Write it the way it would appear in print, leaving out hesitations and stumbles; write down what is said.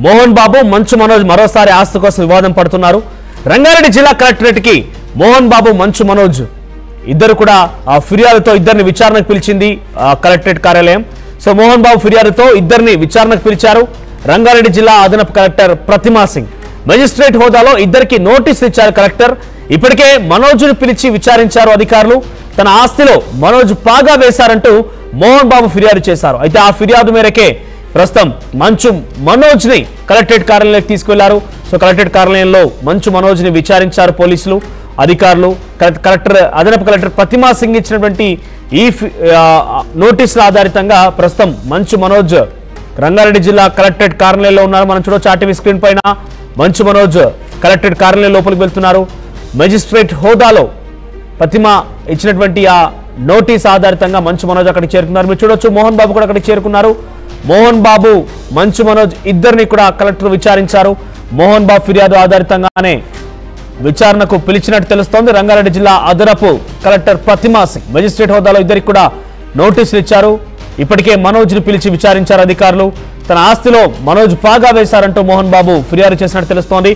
మోహన్ బాబు మంచు మనోజ్ మరోసారి ఆస్తి కోసం వివాదం పడుతున్నారు. రంగారెడ్డి జిల్లా కలెక్టరేట్ కి మోహన్ బాబు మంచు మనోజ్ ఇద్దరు కూడా ఫిర్యాదుతో ఇద్దరిని విచారణకు పిలిచింది కలెక్టరేట్ కార్యాలయం. సో మోహన్ బాబు ఫిర్యాదుతో ఇద్దరిని విచారణకు పిలిచారు. రంగారెడ్డి జిల్లా అదనపు కలెక్టర్ ప్రతిమా సింగ్ మెజిస్ట్రేట్ హోదాలో ఇద్దరికి నోటీసులు ఇచ్చారు కలెక్టర్. ఇప్పటికే మనోజ్ను పిలిచి విచారించారు అధికారులు. తన ఆస్తిలో మనోజ్ పాగా వేశారంటూ మోహన్ బాబు ఫిర్యాదు చేశారు. అయితే ఆ ఫిర్యాదు మేరకే ప్రస్తుతం మంచు మనోజ్ ని కలెక్టరేట్ కార్యాలయానికి తీసుకెళ్లారు. సో కలెక్టరేట్ కార్యాలయంలో మంచు మనోజ్ ని విచారించారు పోలీసులు, అధికారులు. అదనపు కలెక్టర్ ప్రతిమా సింగ్ ఇచ్చినటువంటి ఈ నోటీసుల ఆధారితంగా ప్రస్తుతం మంచు మనోజ్ రంగారెడ్డి జిల్లా కలెక్టరేట్ కార్యాలయంలో ఉన్నారు. మనం చూడొచ్చు ఆర్టీవీ స్క్రీన్ పైన మంచు మనోజ్ కలెక్టరేట్ కార్యాలయం లోపలికి వెళ్తున్నారు. మెజిస్ట్రేట్ హోదాలో ప్రతిమా ఇచ్చినటువంటి ఆ నోటీస్ ఆధారితంగా మంచు మనోజ్ అక్కడికి చేరుకున్నారు. మీరు చూడొచ్చు మోహన్ బాబు కూడా అక్కడికి చేరుకున్నారు. మోహన్ బాబు మంచు మనోజ్ ఇద్దరిని కూడా కలెక్టర్ విచారించారు. మోహన్ బాబు ఫిర్యాదు ఆధారితంగానే విచారణకు పిలిచినట్టు తెలుస్తోంది. రంగారెడ్డి జిల్లా అదనపు కలెక్టర్ ప్రతిమా సింగ్ మెజిస్ట్రేట్ హోదాలో ఇద్దరికి కూడా నోటీసులు ఇచ్చారు. ఇప్పటికే మనోజ్ ని పిలిచి విచారించారు అధికారులు. తన ఆస్తిలో మనోజ్ పాగా వేశారంటూ మోహన్ బాబు ఫిర్యాదు చేసినట్టు తెలుస్తోంది.